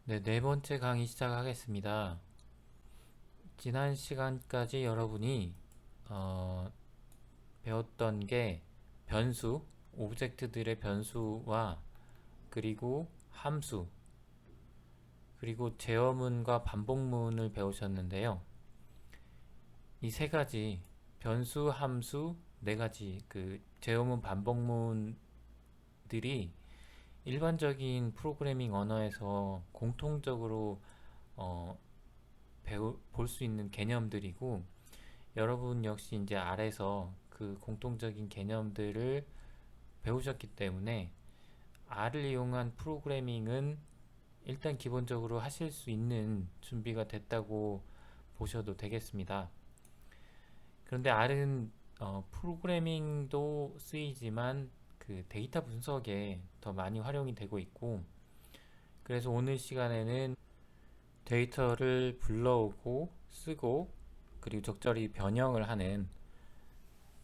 네, 네 번째 강의 시작하겠습니다. 지난 시간까지 여러분이 어, 배웠던 게 변수, 오브젝트들의 변수와 그리고 함수, 그리고 제어문과 반복문을 배우셨는데요. 이 세 가지 변수, 함수, 네 가지 그 제어문, 반복문들이 일반적인 프로그래밍 언어에서 공통적으로 볼 수 있는 개념들이고, 여러분 역시 이제 R에서 그 공통적인 개념들을 배우셨기 때문에 R을 이용한 프로그래밍은 일단 기본적으로 하실 수 있는 준비가 됐다고 보셔도 되겠습니다. 그런데 R은 프로그래밍도 쓰이지만 그 데이터 분석에 더 많이 활용이 되고 있고, 그래서 오늘 시간에는 데이터를 불러오고 쓰고 그리고 적절히 변형을 하는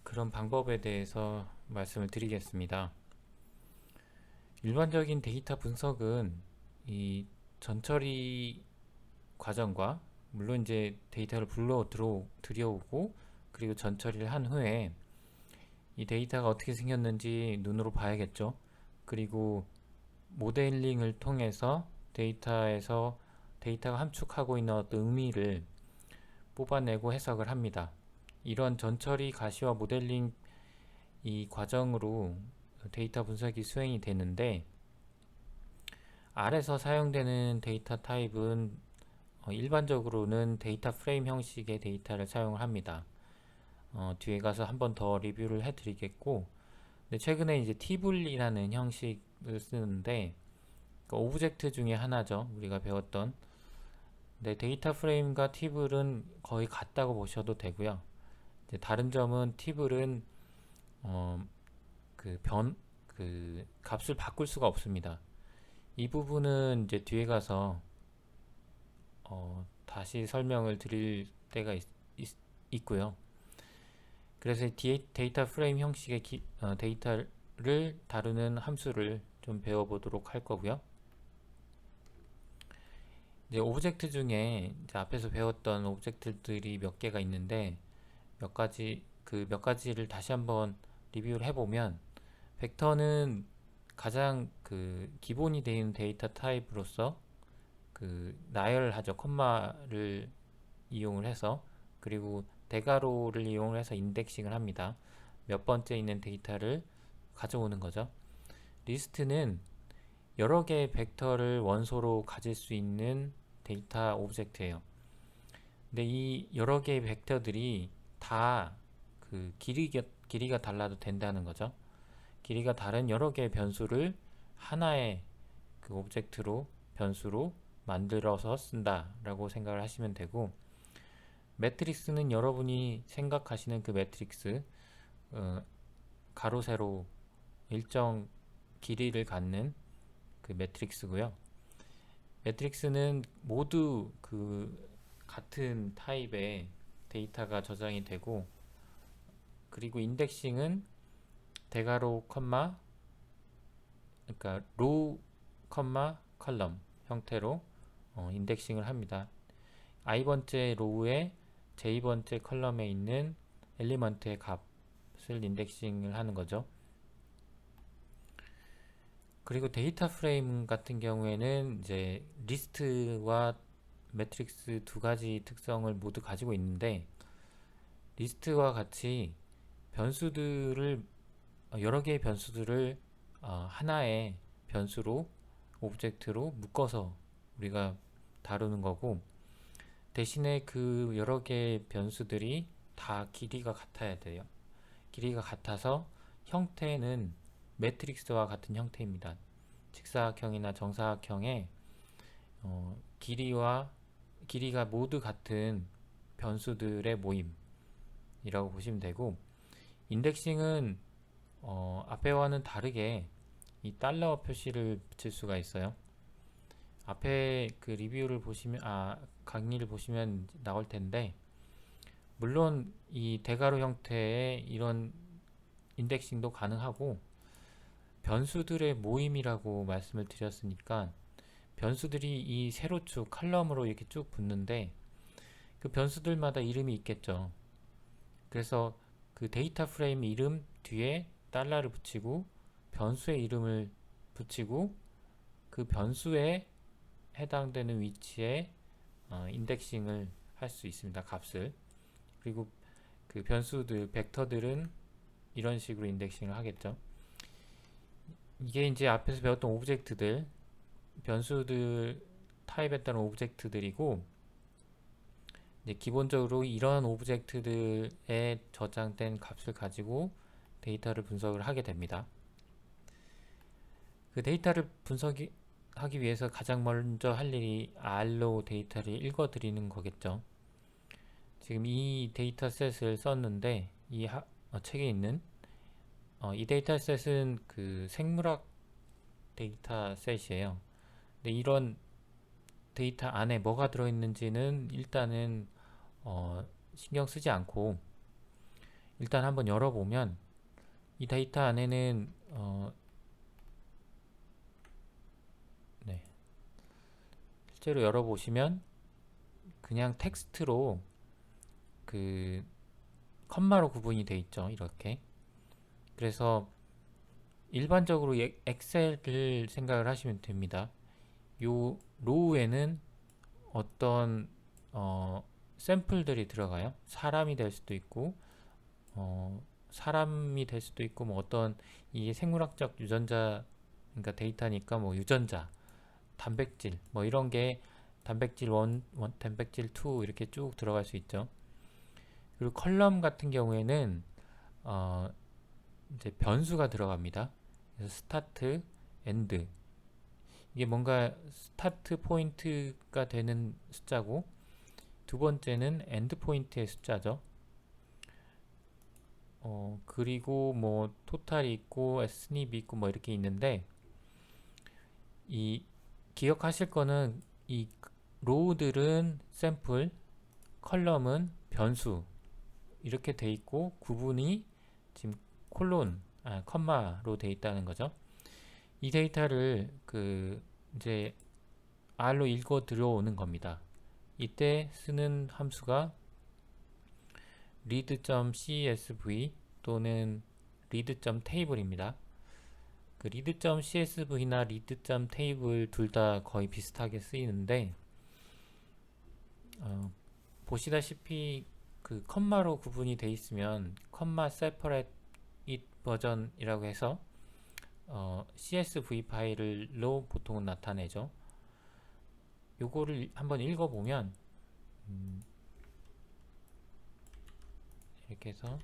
그런 방법에 대해서 말씀을 드리겠습니다. 일반적인 데이터 분석은 이 전처리 과정과, 물론 이제 데이터를 들여오고 그리고 전처리를 한 후에 이 데이터가 어떻게 생겼는지 눈으로 봐야겠죠. 그리고 모델링을 통해서 데이터가 함축하고 있는 어떤 의미를 뽑아내고 해석을 합니다. 이런 전처리 가시화 모델링 이 과정으로 데이터 분석이 수행이 되는데, R에서 사용되는 데이터 타입은 일반적으로는 데이터 프레임 형식의 데이터를 사용을 합니다. 뒤에 가서 한번 더 리뷰를 해드리겠고, 근데 최근에 이제 티블이라는 형식을 쓰는데, 그 오브젝트 중에 하나죠. 우리가 배웠던. 근데 데이터 프레임과 티블은 거의 같다고 보셔도 되고요. 이제 다른 점은 티블은 어, 그 값을 바꿀 수가 없습니다. 이 부분은 이제 뒤에 가서 다시 설명을 드릴 때가 있고요. 그래서 데이터 프레임 형식의 데이터를 다루는 함수를 좀 배워보도록 할 거고요. 이제 오브젝트 중에 이제 앞에서 배웠던 오브젝트들이 몇 개가 있는데, 몇 가지를 다시 한번 리뷰를 해보면, 벡터는 가장 그 기본이 되는 데이터 타입으로서 그 나열하죠. 콤마를 이용을 해서, 그리고 대괄호를 이용을 해서 인덱싱을 합니다. 몇 번째 있는 데이터를 가져오는 거죠. 리스트는 여러 개의 벡터를 원소로 가질 수 있는 데이터 오브젝트예요. 근데 이 여러 개의 벡터들이 다 그 길이가 달라도 된다는 거죠. 길이가 다른 여러 개의 변수를 하나의 그 변수로 만들어서 쓴다라고 생각을 하시면 되고, 매트릭스는 여러분이 생각하시는 그 매트릭스, 어, 가로 세로 일정 길이를 갖는 그 매트릭스고요. 매트릭스는 모두 그 같은 타입의 데이터가 저장이 되고, 그리고 인덱싱은 대괄호 컴마, 그러니까 로우 컴마 컬럼 형태로 인덱싱을 합니다. i번째 로우에 j번째 컬럼에 있는 엘리먼트의 값을 인덱싱을 하는 거죠. 그리고 데이터 프레임 같은 경우에는 이제 리스트와 매트릭스 두 가지 특성을 모두 가지고 있는데, 리스트와 같이 변수들을 여러 개의 변수들을 하나의 변수로 오브젝트로 묶어서 우리가 다루는 거고, 대신에 그 여러 개의 변수들이 다 길이가 같아야 돼요. 길이가 같아서 형태는 매트릭스와 같은 형태입니다. 직사각형이나 정사각형의 길이가 모두 같은 변수들의 모임이라고 보시면 되고, 인덱싱은 앞에와는 다르게 이 달러 표시를 붙일 수가 있어요. 앞에 그 강의를 보시면 나올 텐데, 물론 이 대괄호 형태의 이런 인덱싱도 가능하고, 변수들의 모임이라고 말씀을 드렸으니까 변수들이 이 세로축 칼럼으로 이렇게 쭉 붙는데 그 변수들마다 이름이 있겠죠. 그래서 그 데이터 프레임 이름 뒤에 달러를 붙이고 변수의 이름을 붙이고 그 변수에 해당되는 위치에 인덱싱을 할 수 있습니다. 값을. 그리고 그 변수들, 벡터들은 이런 식으로 인덱싱을 하겠죠. 이게 이제 앞에서 배웠던 오브젝트들, 변수들 타입에 따른 오브젝트들이고, 이제 기본적으로 이런 오브젝트들에 저장된 값을 가지고 데이터를 분석을 하게 됩니다. 그 데이터를 분석하기 위해서 가장 먼저 할 일이 R로 데이터를 읽어드리는 거겠죠. 지금 이 데이터셋을 썼는데 이 책에 있는 이 데이터셋은 그 생물학 데이터셋이에요. 근데 이런 데이터 안에 뭐가 들어있는지는 일단은 신경 쓰지 않고 일단 한번 열어보면 이 데이터 안에는 네, 실제로 열어보시면 그냥 텍스트로 그 컴마로 구분이 되어 있죠. 이렇게. 그래서 일반적으로 엑셀을 생각을 하시면 됩니다. 요 로우에는 어떤 샘플들이 들어가요. 사람이 될 수도 있고 사람이 될 수도 있고 뭐 어떤 이 생물학적 유전자 그러니까 데이터니까 뭐 유전자, 단백질 뭐 이런 게 단백질 1, 단백질 2 이렇게 쭉 들어갈 수 있죠. 그리고 컬럼 같은 경우에는 이제 변수가 들어갑니다. 그래서 스타트, 엔드 이게 뭔가 스타트 포인트가 되는 숫자고 두 번째는 엔드 포인트의 숫자죠. 그리고 뭐 토탈이 있고 스닙이 있고 뭐 이렇게 있는데 이 기억하실 거는 이 로우들은 샘플, 컬럼은 변수 이렇게 돼 있고 구분이 지금 컴마로 돼 있다는 거죠. 이 데이터를 이제 R로 읽어 들어오는 겁니다. 이때 쓰는 함수가 read.csv 또는 read.table입니다. 그 read.csv나 read.table 둘 다 거의 비슷하게 쓰이는데 보시다시피 그 컴마로 구분이 되어 있으면 컴마 separate it 버전이라고 해서 CSV 파일로 보통은 나타내죠. 요거를 한번 읽어보면 이렇게 해서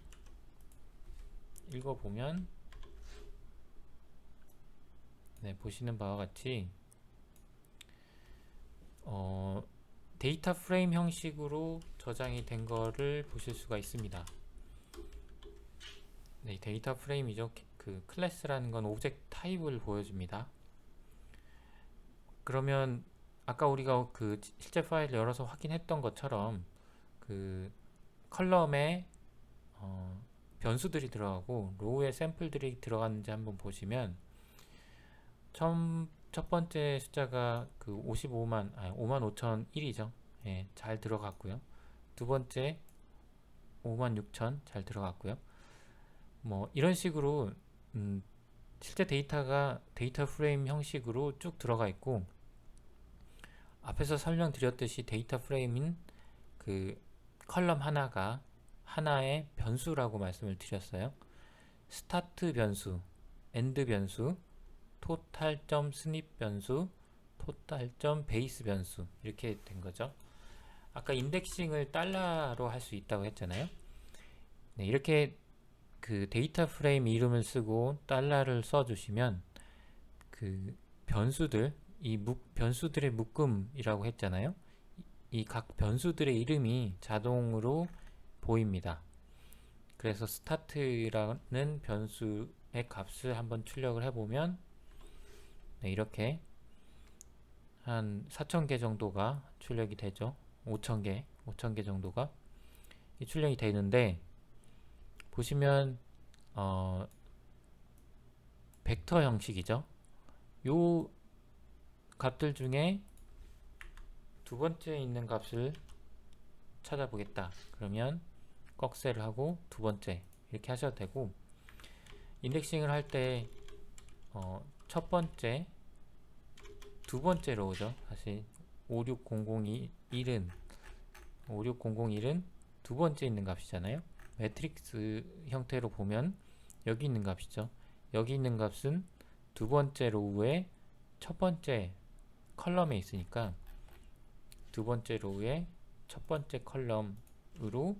읽어보면 네, 보시는 바와 같이 데이터 프레임 형식으로 저장이 된 거를 보실 수가 있습니다. 네, 데이터 프레임이죠. 그 클래스라는 건 오브젝트 타입을 보여줍니다. 그러면 아까 우리가 그 실제 파일을 열어서 확인했던 것처럼 그 컬럼에 변수들이 들어가고 로우에 샘플들이 들어갔는지 한번 보시면 첫 번째 숫자가 그 55,001이죠. 예, 잘 들어갔고요. 두 번째 56,000 잘 들어갔고요. 뭐 이런 식으로 실제 데이터가 데이터 프레임 형식으로 쭉 들어가 있고 앞에서 설명드렸듯이 데이터 프레임인 그 컬럼 하나가 하나의 변수라고 말씀을 드렸어요. 스타트 변수, 엔드 변수, 토탈.스닙 변수, 토탈.베이스 변수 이렇게 된 거죠. 아까 인덱싱을 달러로 할 수 있다고 했잖아요. 네, 이렇게 그 데이터 프레임 이름을 쓰고 달러를 써주시면 그 변수들, 변수들의 묶음이라고 했잖아요. 이 각 변수들의 이름이 자동으로 보입니다. 그래서 스타트라는 변수의 값을 한번 출력을 해보면 네, 이렇게 한 4,000개 정도가 출력이 되죠. 5,000개 정도가 출력이 되는데 보시면 벡터 형식이죠. 요 값들 중에 두 번째에 있는 값을 찾아보겠다. 그러면 꺽쇠를 하고 두 번째 이렇게 하셔도 되고, 인덱싱을 할 때 첫 번째, 두 번째 로우죠. 사실 56001은 두 번째 있는 값이잖아요. 매트릭스 형태로 보면 여기 있는 값이죠. 여기 있는 값은 두 번째 로우의 첫 번째 컬럼에 있으니까 두 번째 로우의 첫 번째 컬럼으로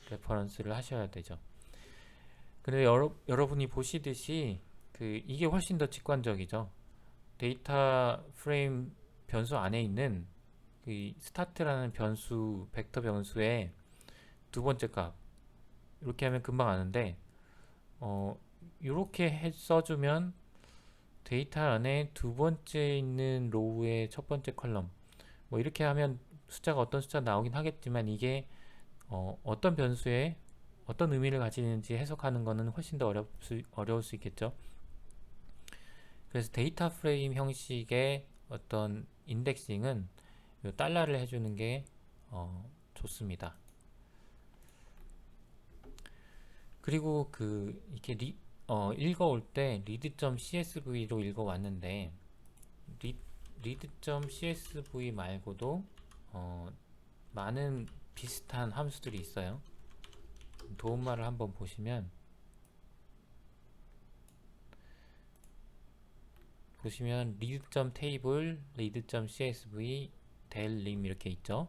레퍼런스를 하셔야 되죠. 근데 여러분이 보시듯이 이게 훨씬 더 직관적이죠. 데이터 프레임 변수 안에 있는 스타트라는 변수, 벡터 변수의 두 번째 값 이렇게 하면 금방 아는데, 이렇게 써주면 데이터 안에 두 번째 있는 로우의 첫 번째 컬럼, 뭐 이렇게 하면 숫자가 어떤 숫자 나오긴 하겠지만, 이게 어떤 변수에 어떤 의미를 가지는지 해석하는 것은 훨씬 더 어려울 수 있겠죠. 그래서 데이터 프레임 형식의 어떤 인덱싱은 요 달러를 해주는 게 좋습니다. 그리고 이렇게 읽어올 때 read.csv로 읽어왔는데, read.csv 말고도 많은 비슷한 함수들이 있어요. 도움말을 한번 보시면 read.table, read.csv, delrim 이렇게 있죠.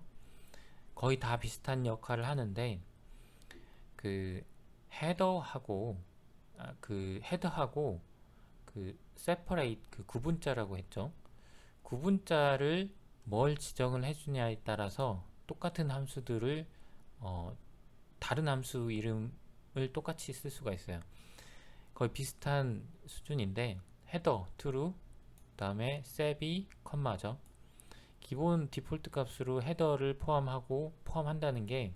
거의 다 비슷한 역할을 하는데, 헤더하고 separate, 구분자라고 했죠. 구분자를 뭘 지정을 해주냐에 따라서 똑같은 함수들을 다른 함수 이름을 똑같이 쓸 수가 있어요. 거의 비슷한 수준인데, 헤더 true, 그 다음에 세비 컴마죠. 기본 디폴트 값으로 헤더를 포함한다는 게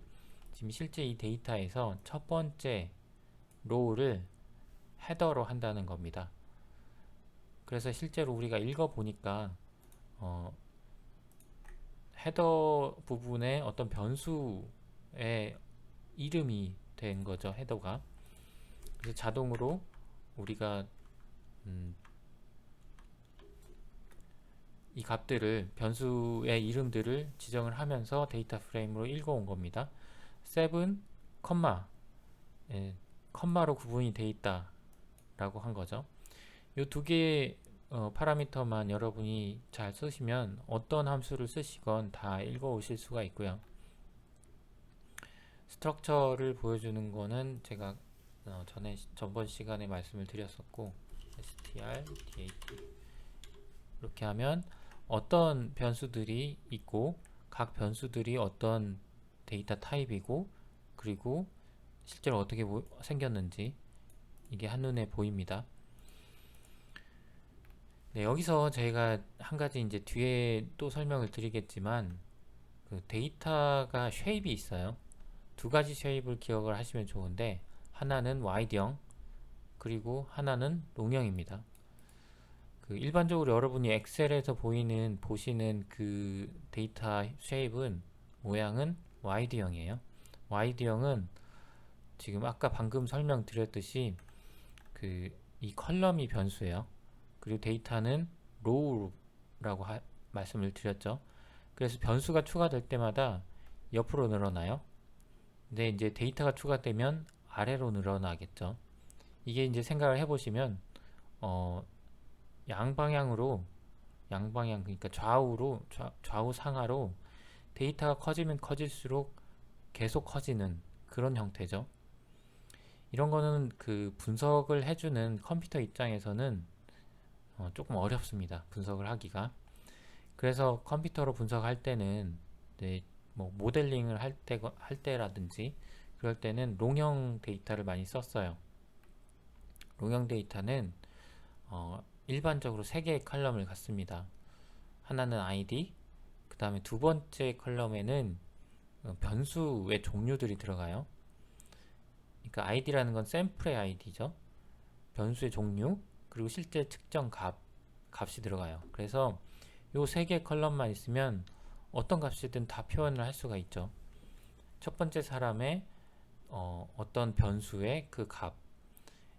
지금 실제 이 데이터에서 첫 번째 로우를 헤더로 한다는 겁니다. 그래서 실제로 우리가 읽어보니까 헤더 부분에 어떤 변수의 이름이 된 거죠, 헤더가. 그래서 자동으로 우리가 이 값들을, 변수의 이름들을 지정을 하면서 데이터 프레임으로 읽어온 겁니다. 7, 컴마로 구분이 되어 있다 라고 한 거죠. 이 두 개의 파라미터만 여러분이 잘 쓰시면 어떤 함수를 쓰시건 다 읽어 오실 수가 있고요. 스트럭처를 보여주는 거는 제가 전번 시간에 말씀을 드렸었고, str, dat 이렇게 하면 어떤 변수들이 있고, 각 변수들이 어떤 데이터 타입이고, 그리고 실제로 어떻게 생겼는지 이게 한눈에 보입니다. 네, 여기서 제가 한 가지 이제 뒤에 또 설명을 드리겠지만, 데이터가 쉐입이 있어요. 두 가지 쉐입을 기억을 하시면 좋은데, 하나는 와이드형, 그리고 하나는 롱형입니다. 일반적으로 여러분이 엑셀에서 보시는 데이터 쉐입은, 모양은 와이드형이에요. 와이드형은 지금 아까 방금 설명드렸듯이 이 컬럼이 변수예요. 그리고 데이터는 로우라고 말씀을 드렸죠. 그래서 변수가 추가될 때마다 옆으로 늘어나요. 근데 이제 데이터가 추가되면 아래로 늘어나겠죠. 이게 이제 생각을 해보시면 양방향, 그러니까 좌우 상하로 데이터가 커지면 커질수록 계속 커지는 그런 형태죠. 이런 거는 분석을 해주는 컴퓨터 입장에서는 조금 어렵습니다. 분석을 하기가. 그래서 컴퓨터로 분석할 때는 뭐 모델링을 할 때라든지 그럴 때는 롱형 데이터를 많이 썼어요. 롱형 데이터는 일반적으로 3개의 컬럼을 갖습니다. 하나는 ID, 그 다음에 두 번째 컬럼에는 변수의 종류들이 들어가요. 그러니까 id라는 건 샘플의 id죠. 변수의 종류, 그리고 실제 측정 값이 들어가요. 그래서 요 세 개 컬럼만 있으면 어떤 값이든 다 표현을 할 수가 있죠. 첫 번째 사람의 어떤 변수의 그 값.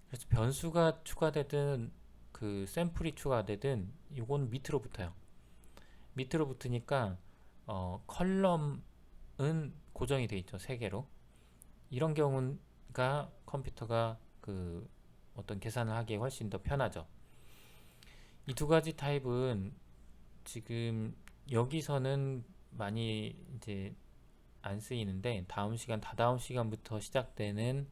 그래서 변수가 추가되든 그 샘플이 추가되든 이건 밑으로 붙어요. 밑으로 붙으니까 컬럼은 고정이 돼 있죠. 세 개로. 이런 경우가 컴퓨터가 그 어떤 계산을 하기에 훨씬 더 편하죠. 이 두 가지 타입은 지금 여기서는 많이 이제 안 쓰이는데 다다음 시간부터 시작되는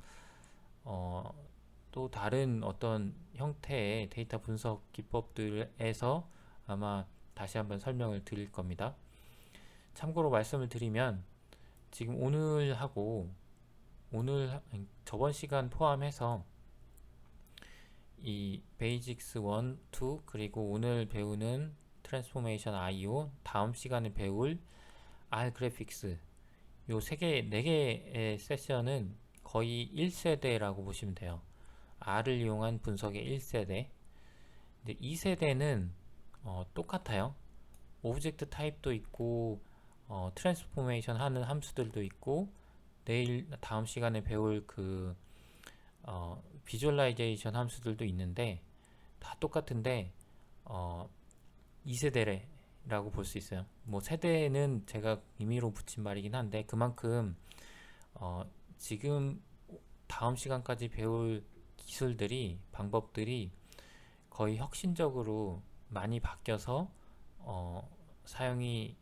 또 다른 어떤 형태의 데이터 분석 기법들에서 아마 다시 한번 설명을 드릴 겁니다. 참고로 말씀을 드리면 지금 저번 시간 포함해서 이 베이직스 1, 2 그리고 오늘 배우는 트랜스포메이션 IO, 다음 시간에 배울 R 그래픽스 요 네 개의 세션은 거의 1세대라고 보시면 돼요. R을 이용한 분석의 1세대. 근데 2세대는 똑같아요. 오브젝트 타입도 있고 트랜스포메이션 하는 함수들도 있고 다음 시간에 배울 그 비주얼라이제이션 함수들도 있는데 다 똑같은데 2세대라고 볼 수 있어요. 뭐 세대는 제가 임의로 붙인 말이긴 한데 그만큼 지금 다음 시간까지 배울 기술들이 방법들이 거의 혁신적으로 많이 바뀌어서 사용이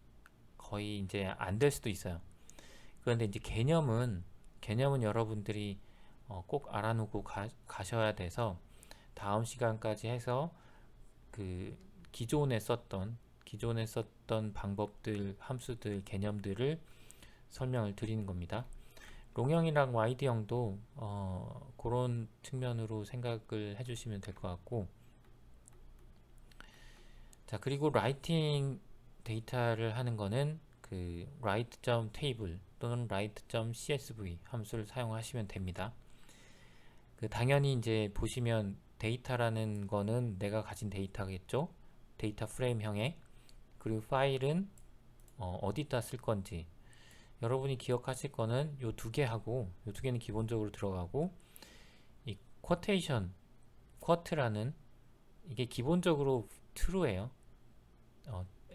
거의 이제 안 될 수도 있어요. 그런데 이제 개념은 여러분들이 꼭 알아놓고 가셔야 돼서 다음 시간까지 해서 그 기존에 썼던 방법들, 함수들, 개념들을 설명을 드리는 겁니다. 롱형이랑 와이드형도 그런 측면으로 생각을 해주시면 될 것 같고, 자 그리고 라이팅 데이터를 하는 거는 그 write.table 또는 write.csv 함수를 사용하시면 됩니다. 그 당연히 이제 보시면 데이터라는 거는 내가 가진 데이터겠죠. 데이터 프레임형에. 그리고 파일은 어디다 쓸 건지 여러분이 기억하실 거는 요 두 개 하고 요 두 개는 기본적으로 들어가고 이 쿼테이션 쿼트라는 이게 기본적으로 true예요.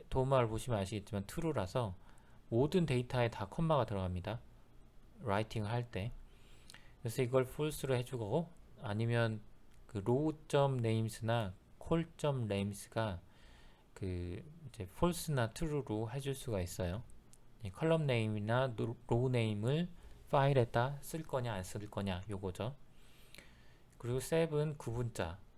도움말을 보시면 아시겠지만 true라서 모든 데이터에 다 콤마가 들어갑니다. 라이팅을 할 때. 그래서 이걸 false로 해주고 아니면 그 row.names나 call.names가 그 이제 false나 true로 해줄 수가 있어요. 컬럼 네임이나 로우 네임을 파일에다 쓸 거냐 안 쓸 거냐 요거죠. 그리고 sav은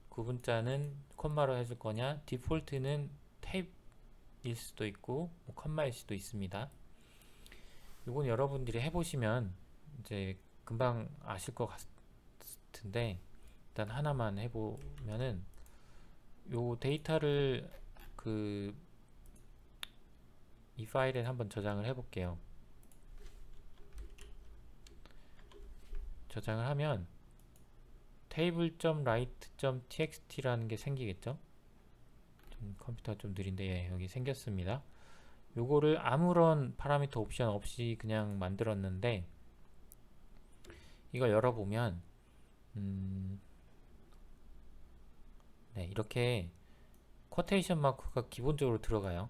구분자는 콤마로 해줄 거냐, 디폴트는 탭일 수도 있고 뭐 콤마일 수도 있습니다. 요건 여러분들이 해보시면 이제 금방 아실 것 같은데 일단 하나만 해보면은 요 데이터를 이 파일에 한번 저장을 해볼게요. 저장을 하면 table.write.txt라는 게 생기겠죠? 컴퓨터가 좀 느린데 예, 여기 생겼습니다. 요거를 아무런 파라미터 옵션 없이 그냥 만들었는데 이걸 열어보면 네, 이렇게 쿼테이션 마크가 기본적으로 들어가요.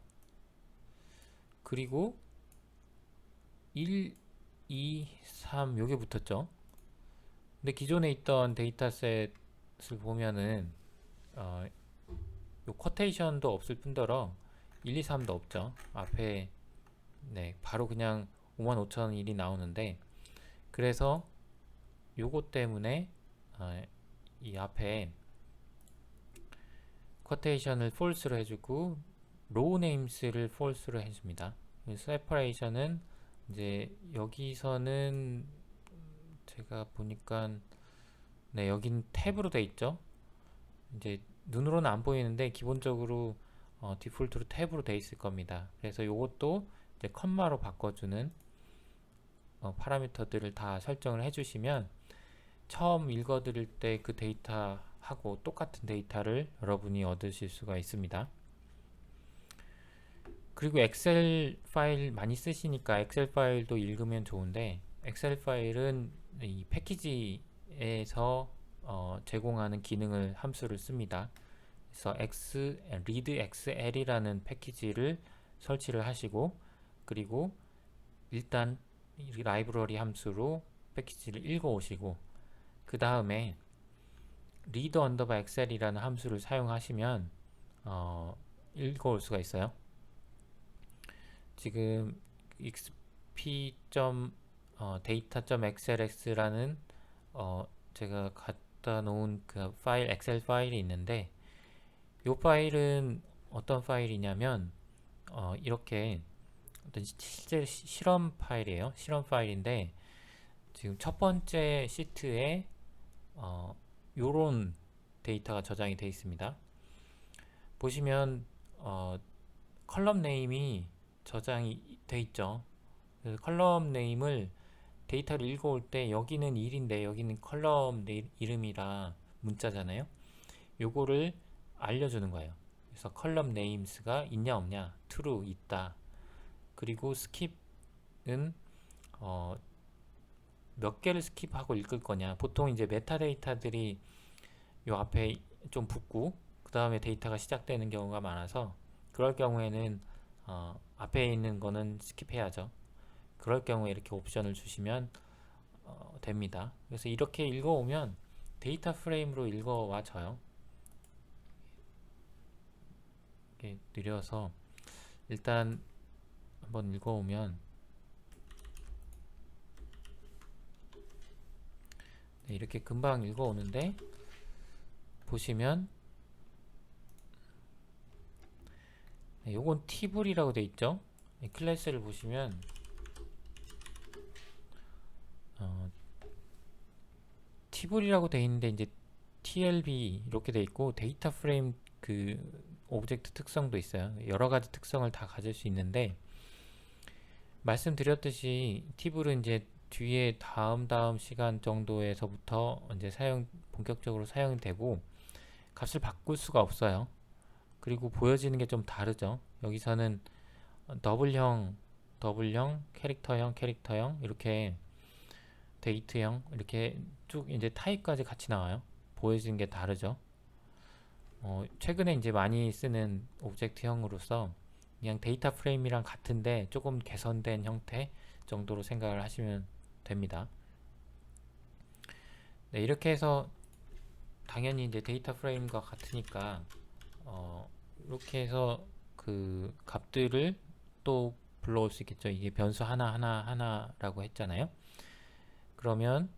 그리고 1, 2, 3 요게 붙었죠. 근데 기존에 있던 데이터셋을 보면은 요 쿼테이션도 없을 뿐더러 1, 2, 3도 없죠. 앞에 네, 바로 그냥 55,001이 나오는데 그래서 요거 때문에 이 앞에 쿼테이션을 false로 해주고 row names를 false로 해줍니다. separation은 이제 여기서는 제가 보니까 네, 여긴 탭으로 돼 있죠. 이제 눈으로는 안 보이는데 기본적으로 디폴트로 탭으로 돼 있을 겁니다. 그래서 요것도 이제 컴마로 바꿔주는 파라미터들을 다 설정을 해주시면 처음 읽어드릴 때 그 데이터하고 똑같은 데이터를 여러분이 얻으실 수가 있습니다. 그리고 엑셀 파일 많이 쓰시니까 엑셀 파일도 읽으면 좋은데, 엑셀 파일은 이 패키지에서 제공하는 기능을 함수를 씁니다. 그래서 readxl이라는 패키지를 설치를 하시고, 그리고 일단 이 라이브러리 함수로 패키지를 읽어 오시고, 그 다음에 read underbar excel이라는 함수를 사용하시면 읽어 올 수가 있어요. 지금 xp.data.xls라는 제가 갖다 놓은 그 파일, 엑셀 파일이 있는데, 이 파일은 어떤 파일이냐면 이렇게 어떤 실제 실험 파일이에요. 실험 파일인데, 지금 첫 번째 시트에 요런 데이터가 저장이 되어 있습니다. 보시면 컬럼 네임이 저장이 돼 있죠. 그래서 컬럼 네임을 데이터를 읽어올 때 여기는 1인데 여기는 컬럼 이름이라 문자잖아요. 요거를 알려주는 거예요. 그래서 컬럼 네임스가 있냐 없냐, true 있다. 그리고 스킵은 몇 개를 스킵하고 읽을 거냐. 보통 이제 메타데이터들이 요 앞에 좀 붙고 그 다음에 데이터가 시작되는 경우가 많아서, 그럴 경우에는 앞에 있는 거는 스킵해야죠. 그럴 경우에 이렇게 옵션을 주시면 됩니다. 그래서 이렇게 읽어오면 데이터 프레임으로 읽어와져요. 이렇게 느려서 일단 한번 읽어오면, 네, 이렇게 금방 읽어오는데, 보시면 네, 요건 티블이라고 돼 있죠. 네, 클래스를 보시면 티블이라고 돼 있는데 이제 TLB 이렇게 돼 있고, 데이터 프레임 그 오브젝트 특성도 있어요. 여러 가지 특성을 다 가질 수 있는데, 말씀드렸듯이 티블은 이제 뒤에 다음 시간 정도에서부터 이제 본격적으로 사용이 되고, 값을 바꿀 수가 없어요. 그리고 보여지는 게 좀 다르죠. 여기서는 더블형, 캐릭터형 이렇게 데이트형 이렇게 쭉 이제 타입까지 같이 나와요. 보여지는 게 다르죠. 최근에 이제 많이 쓰는 오브젝트형으로서 그냥 데이터 프레임이랑 같은데 조금 개선된 형태 정도로 생각을 하시면 됩니다. 네, 이렇게 해서 당연히 이제 데이터 프레임과 같으니까 이렇게 해서 그 값들을 또 불러올 수 있겠죠. 이게 변수 하나라고 했잖아요. 그러면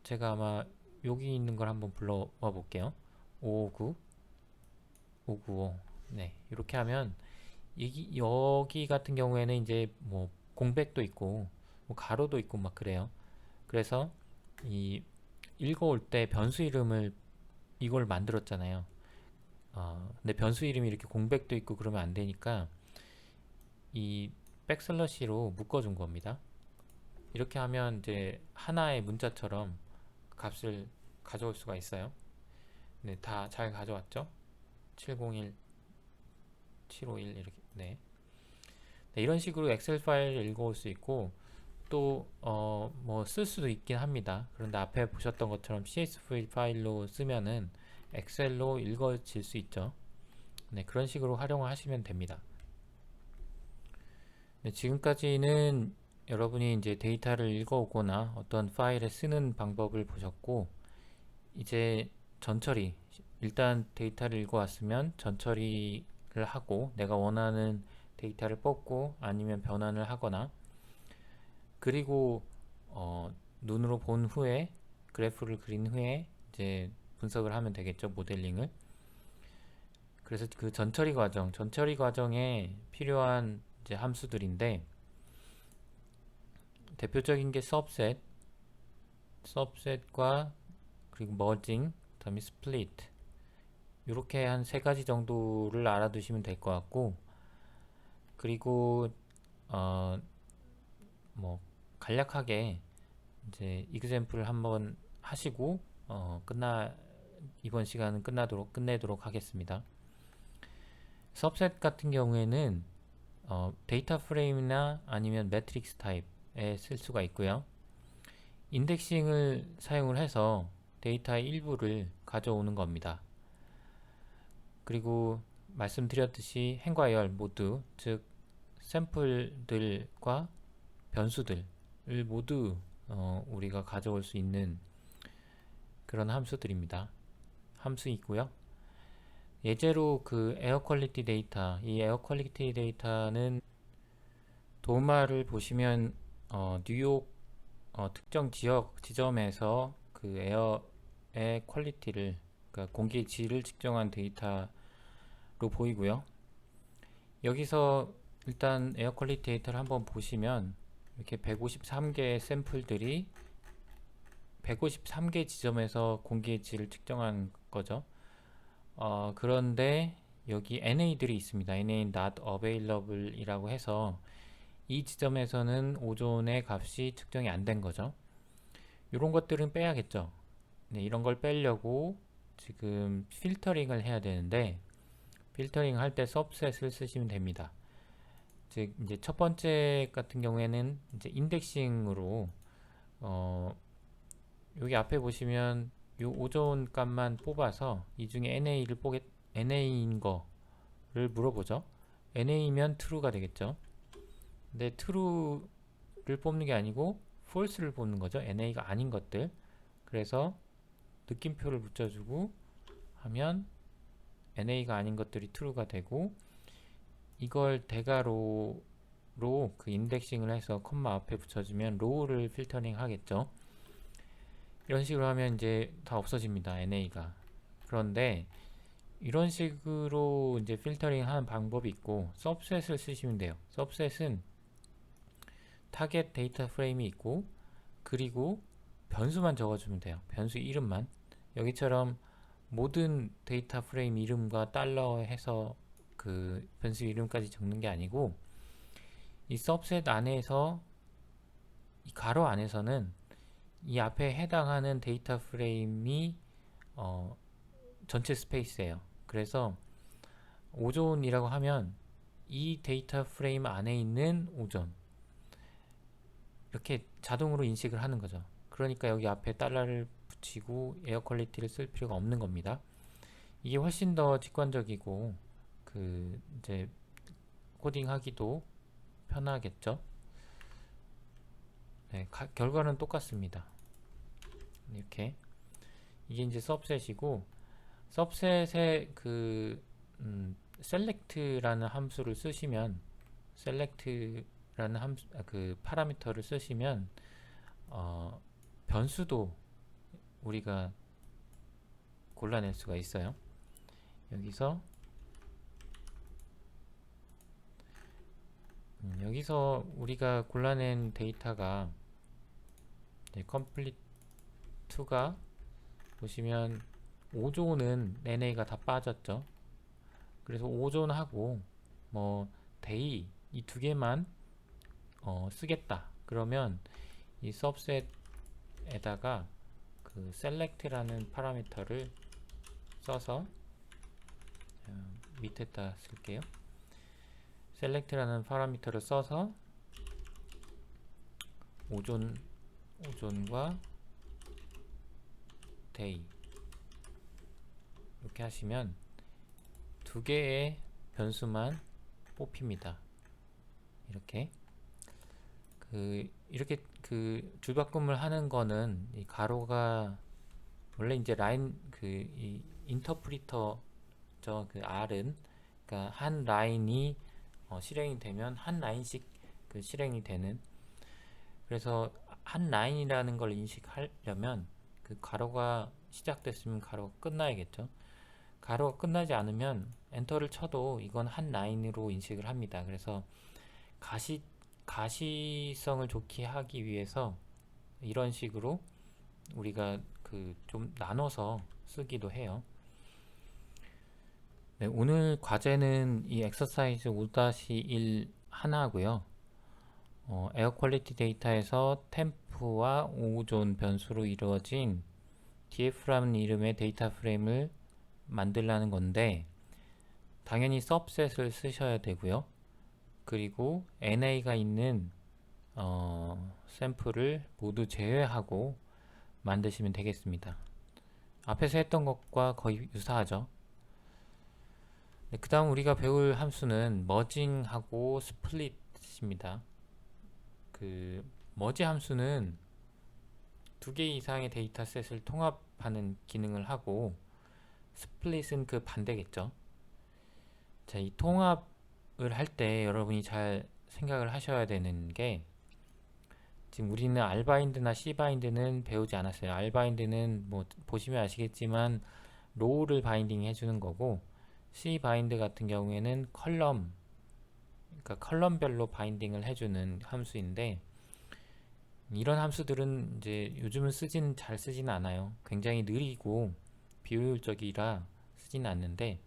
제가 아마 여기 있는 걸 한번 불러와 볼게요. 559, 595. 네, 이렇게 하면 여기 같은 경우에는 이제 뭐 공백도 있고 뭐 가로도 있고 막 그래요. 그래서 이 읽어올 때 변수 이름을 이걸 만들었잖아요. 근데 변수 이름이 이렇게 공백도 있고 그러면 안 되니까 이 백슬러시로 묶어준 겁니다. 이렇게 하면 이제 하나의 문자처럼 값을 가져올 수가 있어요. 네, 다 잘 가져왔죠? 701, 751 이렇게. 네. 네, 이런 식으로 엑셀 파일을 읽어올 수 있고, 또 뭐 쓸 수도 있긴 합니다. 그런데 앞에 보셨던 것처럼 CSV 파일로 쓰면은 엑셀로 읽어질 수 있죠. 네, 그런 식으로 활용을 하시면 됩니다. 네, 지금까지는 여러분이 이제 데이터를 읽어오거나 어떤 파일에 쓰는 방법을 보셨고, 이제 전처리, 일단 데이터를 읽어왔으면 전처리를 하고 내가 원하는 데이터를 뽑고 아니면 변환을 하거나, 그리고 눈으로 본 후에 그래프를 그린 후에 이제 분석을 하면 되겠죠. 모델링을. 그래서 그 전처리 과정에 필요한 이제 함수들인데, 대표적인 게 subset과 그리고 merging, 그다음에 split, 이렇게 한 세 가지 정도를 알아두시면 될 것 같고, 그리고 뭐 간략하게 이제 example을 한번 하시고 이번 시간은 끝내도록 하겠습니다. subset 같은 경우에는 데이터 프레임이나 아니면 매트릭스 타입에 쓸 수가 있고요. 인덱싱을 사용을 해서 데이터의 일부를 가져오는 겁니다. 그리고 말씀드렸듯이 행과 열 모두, 즉 샘플들과 변수들을 모두 우리가 가져올 수 있는 그런 함수들입니다. 함수이고요. 예제로 그 에어 퀄리티 데이터, 이 에어 퀄리티 데이터는 도마를 보시면 뉴욕 특정 지역 지점에서 그 에어의 퀄리티를, 그러니까 공기의 질을 측정한 데이터로 보이고요. 여기서 일단 에어 퀄리티 데이터를 한번 보시면 이렇게 153개의 샘플들이 153개 지점에서 공기의 질을 측정한 거죠. 그런데 여기 NA들이 있습니다. NA not available 이라고 해서 이 지점에서는 오존의 값이 측정이 안 된 거죠. 이런 것들은 빼야겠죠. 네, 이런 걸 빼려고 지금 필터링을 해야 되는데, 필터링 할 때 subset을 쓰시면 됩니다. 즉 이제 첫 번째 같은 경우에는 이제 인덱싱으로 여기 앞에 보시면 이 오존 값만 뽑아서 이 중에 NA인 거를 물어보죠. NA면 true가 되겠죠. 근데 true를 뽑는 게 아니고 false를 뽑는 거죠. NA가 아닌 것들. 그래서 느낌표를 붙여주고 하면 NA가 아닌 것들이 true가 되고, 이걸 대괄호로 그 인덱싱을 해서 컴마 앞에 붙여주면 row를 필터링 하겠죠. 이런 식으로 하면 이제 다 없어집니다. NA가. 그런데 이런 식으로 이제 필터링 하는 방법이 있고, subset을 쓰시면 돼요. subset은 타겟 데이터 프레임이 있고, 그리고 변수만 적어주면 돼요. 변수 이름만. 여기처럼 모든 데이터 프레임 이름과 달러 해서 그 변수 이름까지 적는 게 아니고, 이 subset 안에서, 이 가로 안에서는 이 앞에 해당하는 데이터 프레임이 전체 스페이스예요. 그래서 오존이라고 하면 이 데이터 프레임 안에 있는 오존, 이렇게 자동으로 인식을 하는 거죠. 그러니까 여기 앞에 달러를 붙이고 에어 퀄리티를 쓸 필요가 없는 겁니다. 이게 훨씬 더 직관적이고 그 이제 코딩하기도 편하겠죠. 네, 결과는 똑같습니다. 이렇게 이게 이제 subset이고, subset에 그 select라는 함수를 쓰시면, select라는 함수, 그 파라미터를 쓰시면 변수도 우리가 골라낼 수가 있어요. 여기서 우리가 골라낸 데이터가 complete 2가 보시면 오존은 NA가 다 빠졌죠. 그래서 오존하고 뭐 day 이 두 개만 쓰겠다. 그러면 이 subset에다가 그 select라는 파라미터를 써서 밑에다 쓸게요. select라는 파라미터를 써서 오존과 day 이렇게 하시면 두 개의 변수만 뽑힙니다. 이렇게 그 줄바꿈을 하는 거는, 이 가로가 원래 이제 라인 이 인터프리터죠. 그 R은, 그러니까 한 라인이 실행이 되면 한 라인씩 그 실행이 되는, 그래서 한 라인이라는 걸 인식하려면 그 가로가 시작됐으면 가로가 끝나야겠죠. 가로가 끝나지 않으면 엔터를 쳐도 이건 한 라인으로 인식을 합니다. 그래서 가시성을 좋게 하기 위해서 이런 식으로 우리가 그 좀 나눠서 쓰기도 해요. 네, 오늘 과제는 이 엑서사이즈 5-1 하나고요. 에어 퀄리티 데이터에서 템프와 오존 변수로 이루어진 df라는 이름의 데이터 프레임을 만들라는 건데, 당연히 subset을 쓰셔야 되고요. 그리고 NA가 있는 샘플을 모두 제외하고 만드시면 되겠습니다. 앞에서 했던 것과 거의 유사하죠. 네, 그 다음 우리가 배울 함수는 머징하고 스플릿입니다. 그 머지 함수는 두 개 이상의 데이터셋을 통합하는 기능을 하고, 스플릿은 그 반대겠죠. 자, 이 통합을 할 때 여러분이 잘 생각을 하셔야 되는 게, 지금 우리는 알바인드나 C바인드는 배우지 않았어요. 알바인드는 뭐 보시면 아시겠지만 로우를 바인딩 해주는 거고, C바인드 같은 경우에는 컬럼, 그러니까 컬럼별로 바인딩을 해주는 함수인데, 이런 함수들은 이제 요즘은 잘 쓰지는 않아요. 굉장히 느리고 비효율적이라 쓰지는 않는데,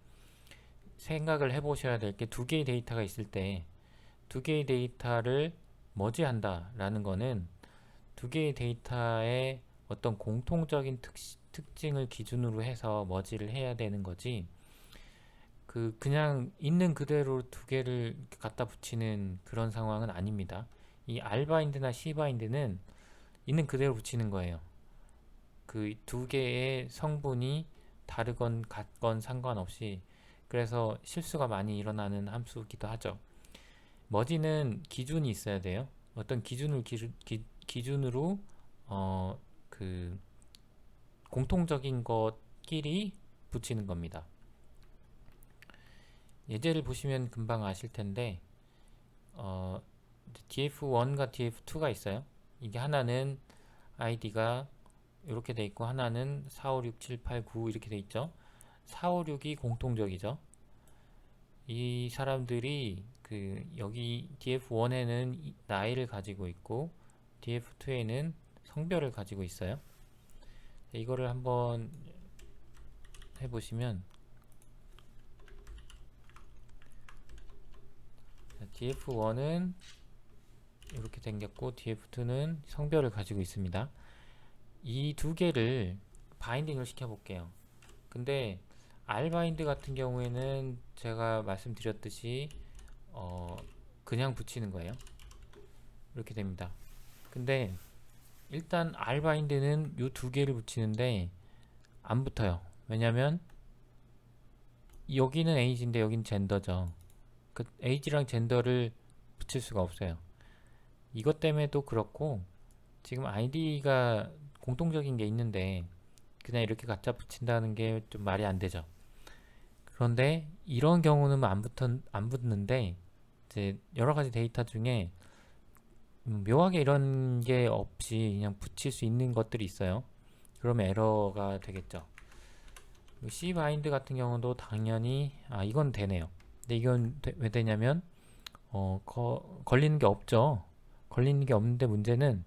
생각을 해보셔야 될 게, 두 개의 데이터가 있을 때 두 개의 데이터를 머지한다 라는 거는 두 개의 데이터의 어떤 공통적인 특징을 기준으로 해서 머지를 해야 되는 거지, 그냥 있는 그대로 두 개를 갖다 붙이는 그런 상황은 아닙니다. 이 R바인드나 C바인드는 있는 그대로 붙이는 거예요. 그 두 개의 성분이 다르건 같건 상관없이. 그래서 실수가 많이 일어나는 함수기도 하죠. 머지는 기준이 있어야 돼요. 어떤 기준으로 그 공통적인 것끼리 붙이는 겁니다. 예제를 보시면 금방 아실 텐데, df1과 df2가 있어요. 이게 하나는 id가 이렇게 돼 있고, 하나는 4, 5, 6, 7, 8, 9 이렇게 돼 있죠. 4, 5, 6이 공통적이죠. 이 사람들이 여기 df1에는 나이를 가지고 있고, df2에는 성별을 가지고 있어요. 이거를 한번 해보시면, df1은 이렇게 생겼고 df2는 성별을 가지고 있습니다. 이 두 개를 바인딩을 시켜 볼게요. 근데 R바인드 같은 경우에는 제가 말씀드렸듯이 그냥 붙이는 거예요. 이렇게 됩니다. 근데 일단 R바인드는 이 두 개를 붙이는데 안 붙어요. 왜냐면 여기는 age인데 여기는 젠더죠. 그 age랑 젠더를 붙일 수가 없어요. 이것 때문에도 그렇고, 지금 id가 공통적인 게 있는데 그냥 이렇게 갖다 붙인다는 게 좀 말이 안 되죠. 그런데 이런 경우는 안 붙는데, 이제 여러 가지 데이터 중에 묘하게 이런 게 없이 그냥 붙일 수 있는 것들이 있어요. 그러면 에러가 되겠죠. C 바인드 같은 경우도 당연히 이건 되네요. 근데 이건 왜 되냐면 걸리는 게 없죠. 걸리는 게 없는데, 문제는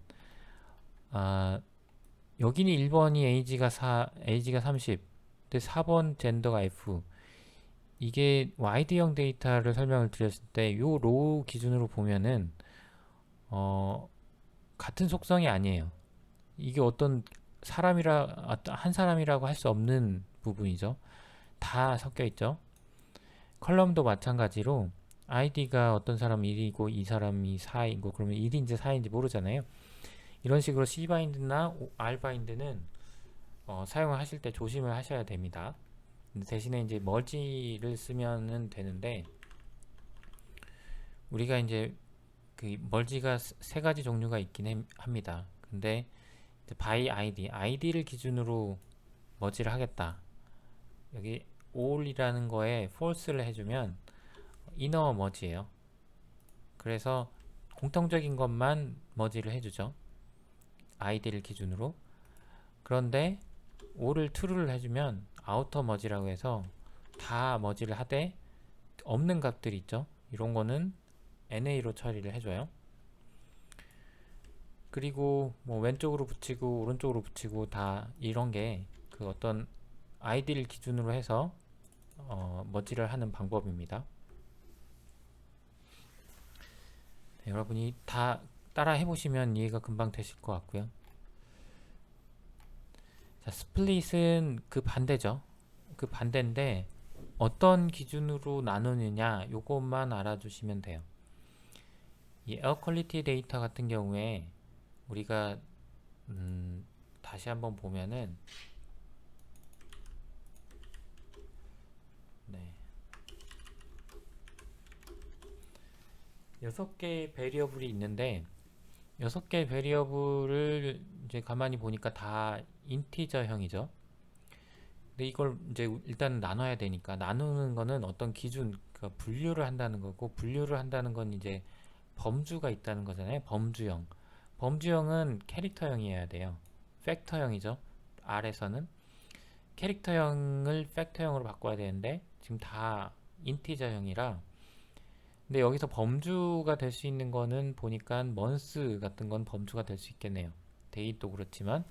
여기는 1번이 age가 30, 근데 4번 젠더가 F. 이게 YD형 데이터를 설명을 드렸을 때 요 로우 기준으로 보면은 같은 속성이 아니에요. 이게 한 사람이라고 할 수 없는 부분이죠. 다 섞여 있죠. 컬럼도 마찬가지로 id가 어떤 사람 1이고 이 사람이 4이고, 그러면 1인지 4인지 모르잖아요. 이런 식으로 C바인드나 R바인드는 사용을 하실 때 조심을 하셔야 됩니다. 대신에 이제 머지를 쓰면은 되는데, 우리가 이제 그 머지가 세 가지 종류가 있긴 합니다. 근데 by id를 기준으로 머지를 하겠다. 여기 all이라는 거에 false를 해주면 inner 머지예요. 그래서 공통적인 것만 머지를 해주죠. id를 기준으로. 그런데 all을 true를 해주면 outer 머지라고 해서 다 머지를 하되, 없는 값들 있죠. 이런 거는 NA로 처리를 해줘요. 그리고 뭐 왼쪽으로 붙이고 오른쪽으로 붙이고 다 이런 게 그 어떤 id를 기준으로 해서 머지를 하는 방법입니다. 네, 여러분이 다 따라 해보시면 이해가 금방 되실 것 같고요. 자, 스플릿은 그 반대죠. 그 반대인데 어떤 기준으로 나누느냐, 요것만 알아두시면 돼요. 이 에어 퀄리티 데이터 같은 경우에 우리가 다시 한번 보면은 네, 6개의 베리어블이 있는데 6개의 베리어블을 이제 가만히 보니까 다 인티저형이죠. 근데 이걸 이제 일단 나눠야 되니까 나누는 거는 어떤 기준, 그러니까 분류를 한다는 거고, 분류를 한다는 건 이제 범주가 있다는 거잖아요. 범주형. 범주형은 캐릭터형이어야 돼요. 팩터형이죠. R에서는 캐릭터형을 팩터형으로 바꿔야 되는데 지금 다 인티저형이라. 근데 여기서 범주가 될 수 있는 거는 보니까 months 같은 건 범주가 될 수 있겠네요. 데이도 그렇지만.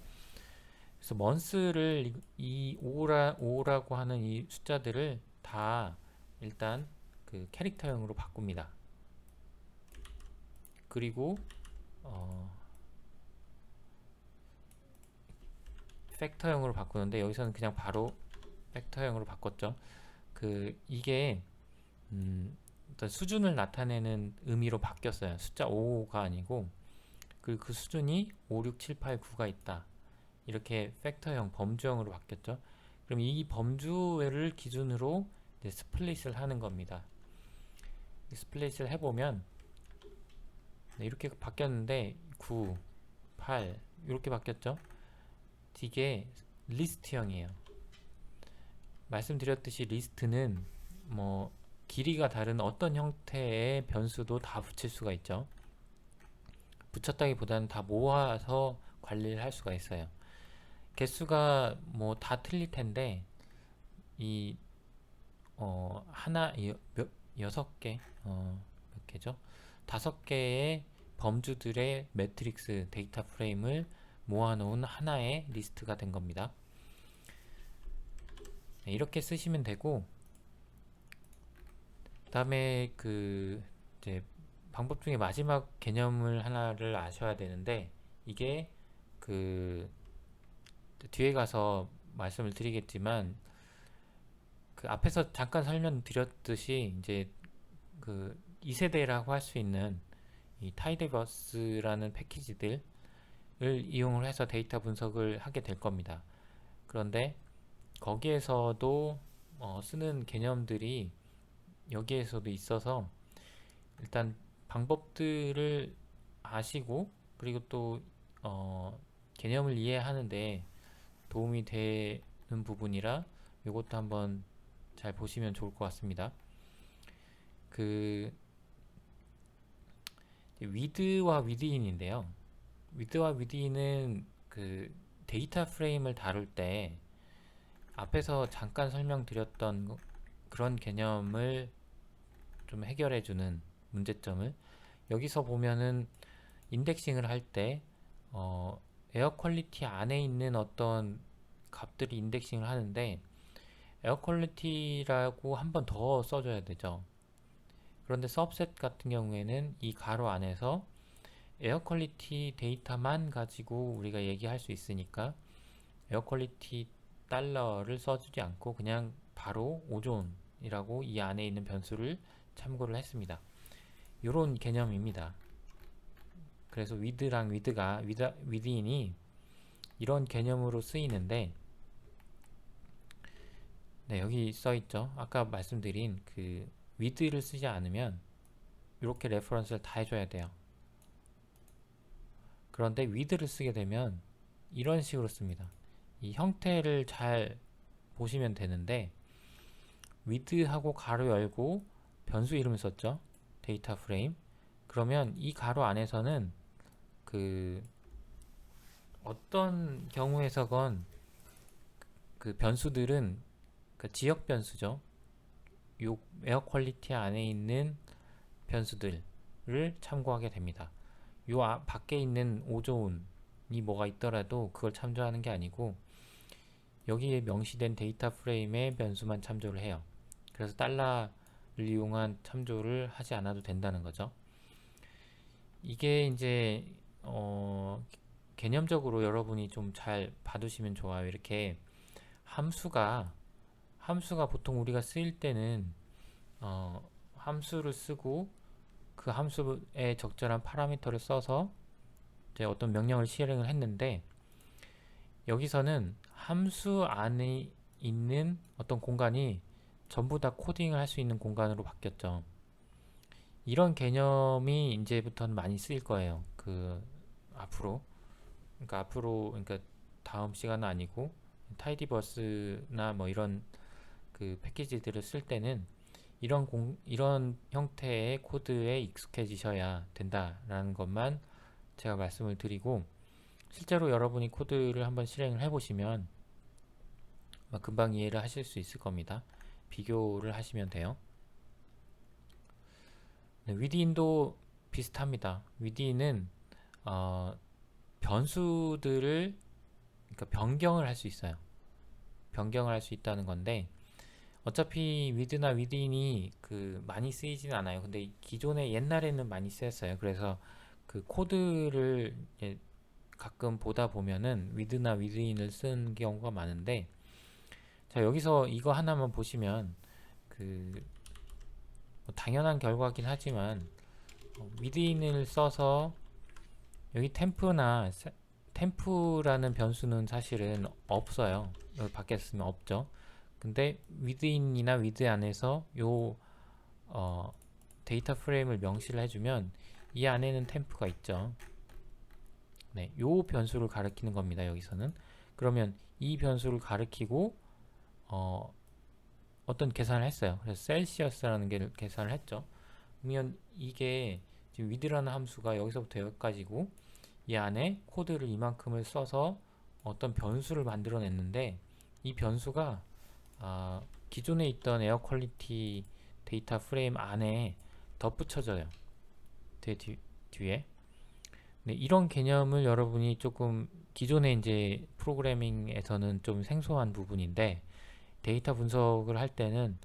그래서 months를 이 5라고 하는 이 숫자들을 다 일단 그 캐릭터형으로 바꿉니다. 그리고 팩터형으로 바꾸는데 여기서는 그냥 바로 팩터형으로 바꿨죠. 이게 어떤 수준을 나타내는 의미로 바뀌었어요. 숫자 5가 아니고 그 수준이 5, 6, 7, 8, 9가 있다. 이렇게 팩터형, 범주형으로 바뀌었죠. 그럼 이 범주를 기준으로 이제 스플릿을 하는 겁니다. 스플릿을 해보면 네, 이렇게 바뀌었는데 9, 8 이렇게 바뀌었죠. 이게 리스트형이에요. 말씀드렸듯이 리스트는 뭐 길이가 다른 어떤 형태의 변수도 다 붙일 수가 있죠. 붙였다기보다는 다 모아서 관리를 할 수가 있어요. 개수가 뭐 다 틀릴 텐데 이 하나 여섯 개 몇 개죠? 5개의 범주들의 매트릭스 데이터 프레임을 모아놓은 하나의 리스트가 된 겁니다. 네, 이렇게 쓰시면 되고, 그 다음에 이제 방법 중에 마지막 개념을 하나를 아셔야 되는데, 이게 뒤에 가서 말씀을 드리겠지만, 앞에서 잠깐 설명드렸듯이 이제 2세대라고 할 수 있는 이 타이드버스라는 패키지들을 이용을 해서 데이터 분석을 하게 될 겁니다. 그런데 거기에서도 쓰는 개념들이 여기에서도 있어서 일단 방법들을 아시고 그리고 또 개념을 이해하는데 도움이 되는 부분이라 이것도 한번 잘 보시면 좋을 것 같습니다. 위드와 위드인인데요. 위드와 위드인은 데이터 프레임을 다룰 때 앞에서 잠깐 설명드렸던 그런 개념을 좀 해결해주는 문제점을 여기서 보면은 인덱싱을 할 때 에어 퀄리티 안에 있는 어떤 값들이 인덱싱을 하는데 에어 퀄리티라고 한 번 더 써줘야 되죠. 그런데 서브셋 같은 경우에는 이 가로 안에서 에어 퀄리티 데이터만 가지고 우리가 얘기할 수 있으니까 에어 퀄리티 달러를 써주지 않고 그냥 바로 오존이라고 이 안에 있는 변수를 참고를 했습니다. 이런 개념입니다. 그래서 with랑 within이 이런 개념으로 쓰이는데 네, 여기 써있죠. 아까 말씀드린 with를 쓰지 않으면 이렇게 레퍼런스를 다 해줘야 돼요. 그런데 with를 쓰게 되면 이런 식으로 씁니다. 이 형태를 잘 보시면 되는데 with하고 가로 열고 변수 이름을 썼죠. 데이터 프레임. 그러면 이 가로 안에서는 어떤 경우에서건 변수들은 지역 변수죠. 요 에어 퀄리티 안에 있는 변수들을 참고하게 됩니다. 요 밖에 있는 오존이 뭐가 있더라도 그걸 참조하는 게 아니고 여기에 명시된 데이터 프레임의 변수만 참조를 해요. 그래서 달러를 이용한 참조를 하지 않아도 된다는 거죠. 이게 이제 개념적으로 여러분이 좀 잘 봐두시면 좋아요. 이렇게 함수가 보통 우리가 쓰일 때는 함수를 쓰고 그 그 함수에 적절한 파라미터를 써서 이제 어떤 명령을 실행을 했는데, 여기서는 함수 안에 있는 어떤 공간이 전부 다 코딩을 할 수 있는 공간으로 바뀌었죠. 이런 개념이 이제부터는 많이 쓰일 거예요. 앞으로. 그러니까 다음 시간은 아니고, 타이디버스나 뭐 이런 패키지들을 쓸 때는 이런 형태의 코드에 익숙해지셔야 된다라는 것만 제가 말씀을 드리고, 실제로 여러분이 코드를 한번 실행을 해보시면 금방 이해를 하실 수 있을 겁니다. 비교를 하시면 돼요. 네, 위드인도 비슷합니다. 위드인은 변수들을, 그러니까 변경을 할 수 있어요. 변경을 할 수 있다는 건데, 어차피 위드나 위드인이 많이 쓰이진 않아요. 근데 기존에 옛날에는 많이 쓰였어요. 그래서 그 코드를 가끔 보다 보면은 위드나 위드인을 쓴 경우가 많은데, 자, 여기서 이거 하나만 보시면 뭐 당연한 결과긴 하지만, 위드인을 써서 여기 템프라는 변수는 사실은 없어요. 여기 밖에 쓰면 없죠. 근데 within이나 with 안에서 데이터 프레임을 명시를 해주면 이 안에는 템프가 있죠. 네, 요 변수를 가리키는 겁니다. 여기서는. 그러면 이 변수를 가리키고 어떤 계산을 했어요. 그래서 셀시어스라는 게 계산을 했죠. 그러면 이게 지금 with라는 함수가 여기서부터 여기까지고, 이 안에 코드를 이만큼을 써서 어떤 변수를 만들어냈는데, 이 변수가 기존에 있던 에어 퀄리티 데이터 프레임 안에 덧붙여져요. 뒤에. 네, 이런 개념을 여러분이 조금 기존에 이제 프로그래밍에서는 좀 생소한 부분인데, 데이터 분석을 할 때는,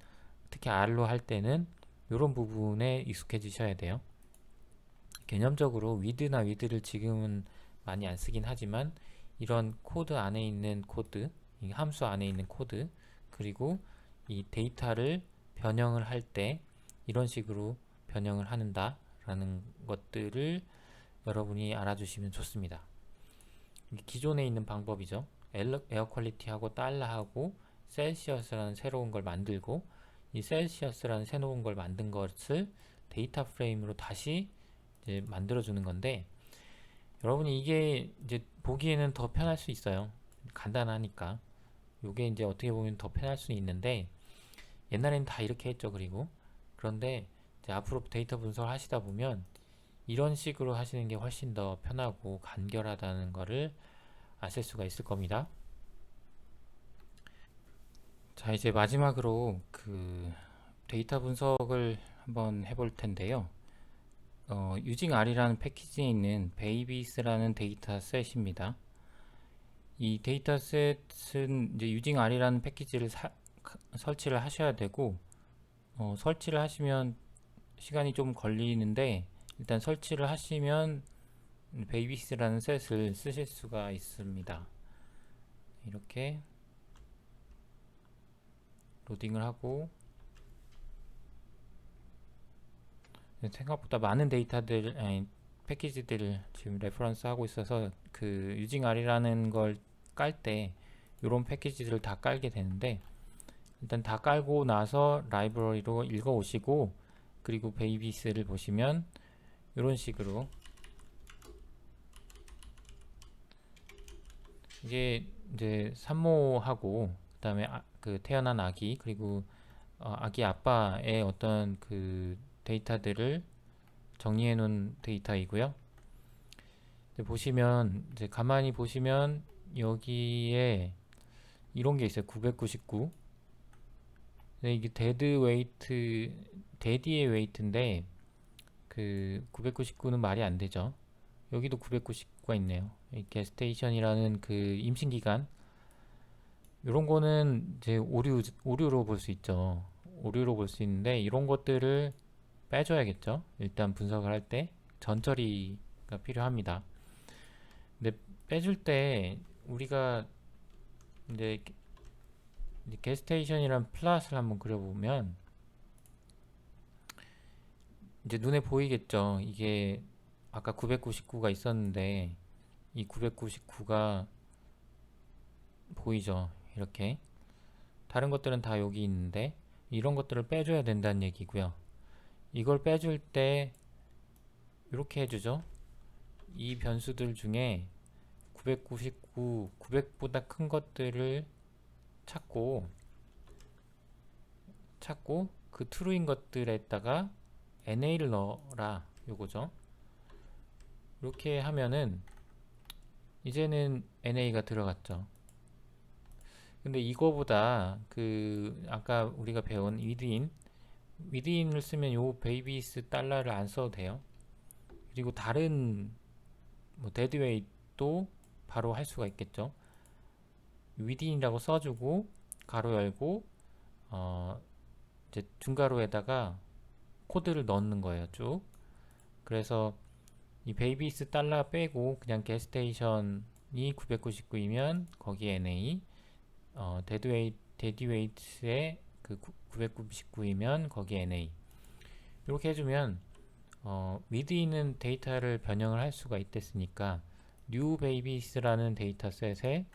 특히 R로 할 때는 이런 부분에 익숙해지셔야 돼요. 개념적으로 with나 with를 지금은 많이 안 쓰긴 하지만, 이런 코드 안에 있는 코드, 이 함수 안에 있는 코드, 그리고 이 데이터를 변형을 할 때 이런 식으로 변형을 하는다 라는 것들을 여러분이 알아주시면 좋습니다. 기존에 있는 방법이죠. 에어 퀄리티하고 달러하고 셀시어스라는 새로운 걸 만들고, 이 셀시어스라는 새로운 걸 만든 것을 데이터 프레임으로 다시 이제 만들어주는 건데, 여러분이 이게 이제 보기에는 더 편할 수 있어요. 간단하니까. 이게 이제 어떻게 보면 더 편할 수 있는데, 옛날에는 다 이렇게 했죠. 그런데 이제 앞으로 데이터 분석을 하시다 보면 이런 식으로 하시는 게 훨씬 더 편하고 간결하다는 거를 아실 수가 있을 겁니다. 자, 이제 마지막으로 데이터 분석을 한번 해볼 텐데요. using R이라는 패키지에 있는 베이비스라는 데이터셋입니다. 이 데이터셋은 이제 using R이라는 패키지를 설치를 하셔야 되고, 설치를 하시면 시간이 좀 걸리는데, 일단 설치를 하시면 베이비스라는 셋을 쓰실 수가 있습니다. 이렇게 로딩을 하고, 생각보다 많은 패키지들을 지금 레퍼런스 하고 있어서 using R이라는 걸 깔 때 이런 패키지들을 다 깔게 되는데, 일단 다 깔고 나서 라이브러리로 읽어 오시고, 그리고 베이비스를 보시면 이런 식으로 이게 이제 산모하고, 그 다음에 태어난 아기, 그리고 아기 아빠의 어떤 데이터들을 정리해 놓은 데이터이고요. 보시면 이제 가만히 보시면 여기에 이런 게 있어요. 999. 이게 데디의 웨이트인데 999는 말이 안 되죠. 여기도 999가 있네요. 이 게스테이션이라는 임신 기간, 이런 거는 이제 오류로 볼 수 있죠. 오류로 볼 수 있는데, 이런 것들을 빼줘야겠죠. 일단 분석을 할 때 전처리가 필요합니다. 근데 빼줄 때 우리가 이제 게스테이션이란 플랫을 한번 그려보면, 이제 눈에 보이겠죠. 이게 아까 999가 있었는데 이 999가 보이죠. 이렇게 다른 것들은 다 여기 있는데 이런 것들을 빼줘야 된다는 얘기고요. 이걸 빼줄 때 이렇게 해주죠. 이 변수들 중에 999, 900보다 큰 것들을 찾고 그 true인 것들에다가 NA를 넣어라 요거죠. 이렇게 하면은 이제는 NA가 들어갔죠. 근데 이거보다 그 아까 우리가 배운 within을 쓰면 요 베이비스 달러를 안 써도 돼요. 그리고 다른 뭐 deadweight도 바로 할 수가 있겠죠. within이라고 써주고 가로 열고 이제 중괄호에다가 코드를 넣는 거예요. 쭉. 그래서 이 베이비스 달러 빼고 그냥 게스테이션이 999이면 거기 NA, 데드웨이트에 그 999이면 거기 NA. 이렇게 해주면 within은 데이터를 변형을 할 수가 있댔으니까 new babies라는 데이터셋에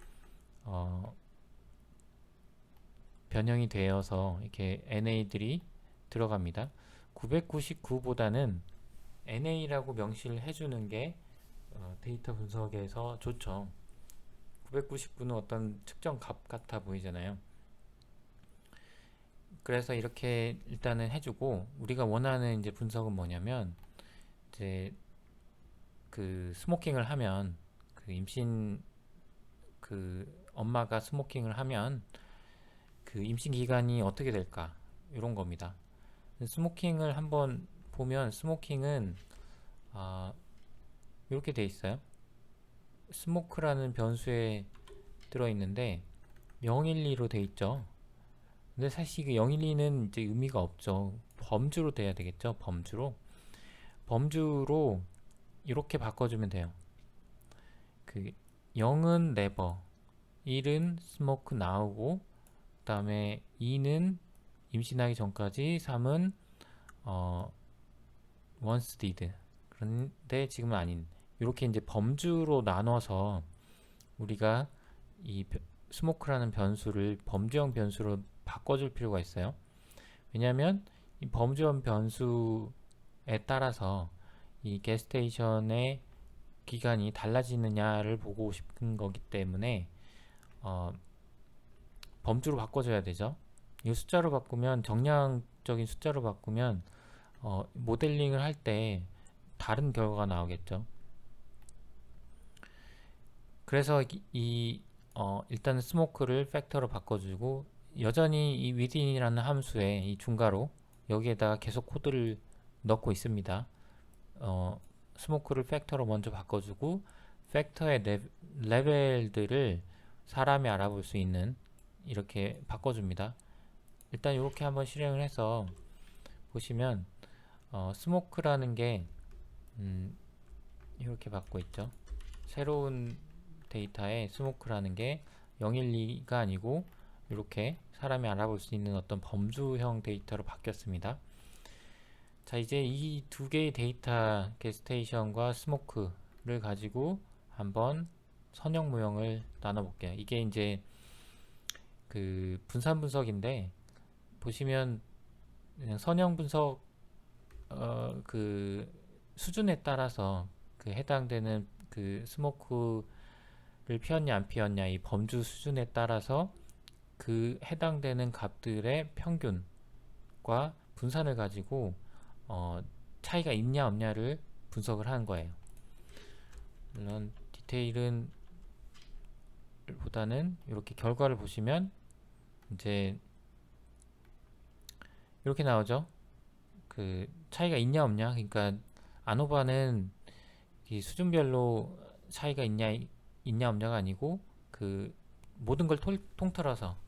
변형이 되어서 이렇게 NA들이 들어갑니다. 999보다는 NA라고 명시를 해주는 게 데이터 분석에서 좋죠. 999는 어떤 측정 값 같아 보이잖아요. 그래서 이렇게 일단은 해주고 우리가 원하는 이제 분석은 뭐냐면 이제 그 스모킹을 하면 그 임신 그 엄마가 스모킹을 하면 그 임신 기간이 어떻게 될까 이런 겁니다. 스모킹을 한번 보면 스모킹은 이렇게 돼 있어요. 스모크라는 변수에 들어있는데 012로 돼 있죠. 근데 사실 그 012는 이제 의미가 없죠. 범주로 돼야 되겠죠. 범주로 이렇게 바꿔주면 돼요. 그 0은 never, 1은 smoke now고, 그 다음에 2는 임신하기 전까지, 3은 once did. 그런데 지금은 아닌. 이렇게 이제 범주로 나눠서 우리가 이 스모크라는 변수를 범주형 변수로 바꿔줄 필요가 있어요. 왜냐하면 이 범주형 변수에 따라서 이 게스테이션의 기간이 달라지느냐를 보고 싶은 거기 때문에 범주로 바꿔줘야 되죠. 이 숫자로 바꾸면 정량적인 숫자로 바꾸면 모델링을 할 때 다른 결과가 나오겠죠. 그래서 일단 스모크를 팩터로 바꿔주고 여전히 이 within이라는 함수에 이 중괄호 여기에다가 계속 코드를 넣고 있습니다. 스모크를 팩터로 먼저 바꿔주고 팩터의 레벨들을 사람이 알아볼 수 있는 이렇게 바꿔줍니다. 일단 이렇게 한번 실행을 해서 보시면 스모크라는 게 이렇게 받고 있죠. 새로운 데이터에 스모크라는 게 012가 아니고 이렇게 사람이 알아볼 수 있는 어떤 범주형 데이터로 바뀌었습니다. 자, 이제 이 두 개의 데이터 게스테이션과 스모크를 가지고 한번 선형 모형을 나눠 볼게요. 이게 이제 그 분산 분석인데 보시면 그냥 선형 분석 그 수준에 따라서 그 해당되는 그 스모크를 피웠냐 안 피웠냐 이 범주 수준에 따라서 그 해당되는 값들의 평균과 분산을 가지고 차이가 있냐 없냐를 분석을 하는 거예요. 물론 디테일은 보다는 이렇게 결과를 보시면 이제 이렇게 나오죠. 그 차이가 있냐 없냐. 그러니까 아노바는 이 수준별로 차이가 있냐 없냐가 아니고 그 모든 걸 통틀어서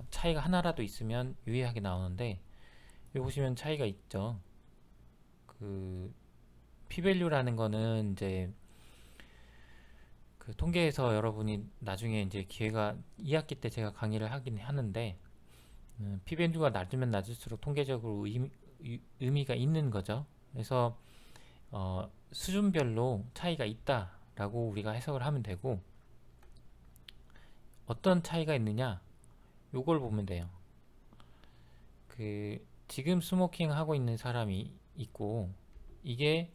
차이가 하나라도 있으면 유의하게 나오는데 여기 보시면 차이가 있죠. 그 p-value라는 거는 이제 그 통계에서 여러분이 나중에 이제 기회가 2학기 때 제가 강의를 하긴 하는데 p-value가 낮으면 낮을수록 통계적으로 의미가 있는 거죠. 그래서 수준별로 차이가 있다라고 우리가 해석을 하면 되고, 어떤 차이가 있느냐? 요걸 보면 돼요. 지금 스모킹 하고 있는 사람이 있고, 이게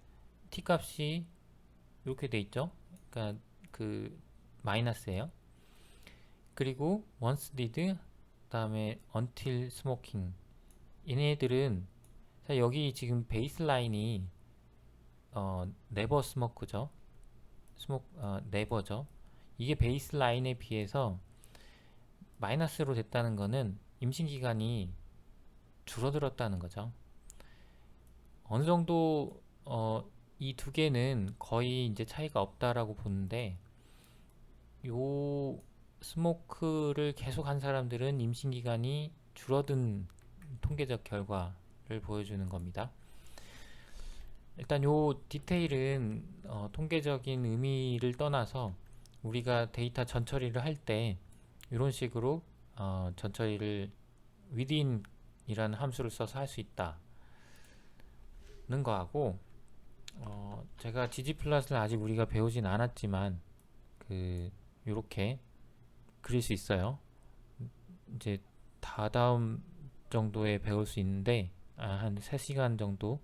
T값이 이렇게 돼 있죠. 그러니까 마이너스예요. 그리고 once did, 그다음에 until smoking. 얘네들은 여기 지금 베이스라인이 never smoke죠. never죠. 이게 베이스라인에 비해서 마이너스로 됐다는 거는 임신 기간이 줄어들었다는 거죠. 어느 정도 이 두 개는 거의 이제 차이가 없다라고 보는데, 요 스모크를 계속 한 사람들은 임신 기간이 줄어든 통계적 결과를 보여주는 겁니다. 일단 요 디테일은 통계적인 의미를 떠나서 우리가 데이터 전처리를 할 때 이런 식으로 전처리를 within이라는 함수를 써서 할 수 있다는 거하고, 제가 ggplot을 아직 우리가 배우진 않았지만 요렇게 그릴 수 있어요. 이제 다다음 정도에 배울 수 있는데, 한 3시간 정도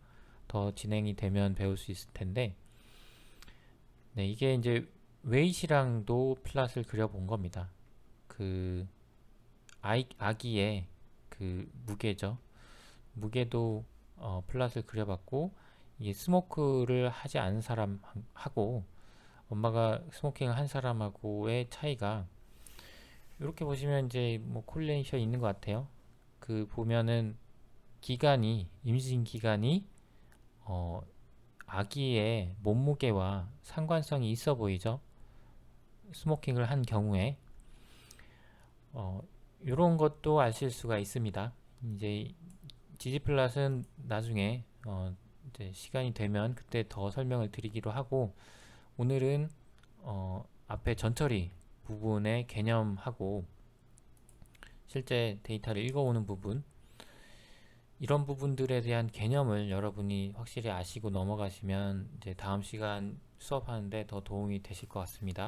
더 진행이 되면 배울 수 있을 텐데, 네, 이게 이제 웨이시랑도 플롯을 그려본 겁니다. 아기의 무게죠. 무게도 플롯을 그려봤고, 이게 스모크를 하지 않은 사람하고 엄마가 스모킹을 한 사람하고의 차이가 이렇게 보시면 이제 뭐 콜레이션이 있는 것 같아요. 보면은 임신 기간이 아기의 몸무게와 상관성이 있어 보이죠. 스모킹을 한 경우에 이런 것도 아실 수가 있습니다. 이제 지지플랫은 나중에 이제 시간이 되면 그때 더 설명을 드리기로 하고, 오늘은 앞에 전처리 부분의 개념하고 실제 데이터를 읽어오는 부분, 이런 부분들에 대한 개념을 여러분이 확실히 아시고 넘어가시면 이제 다음 시간 수업하는데 더 도움이 되실 것 같습니다.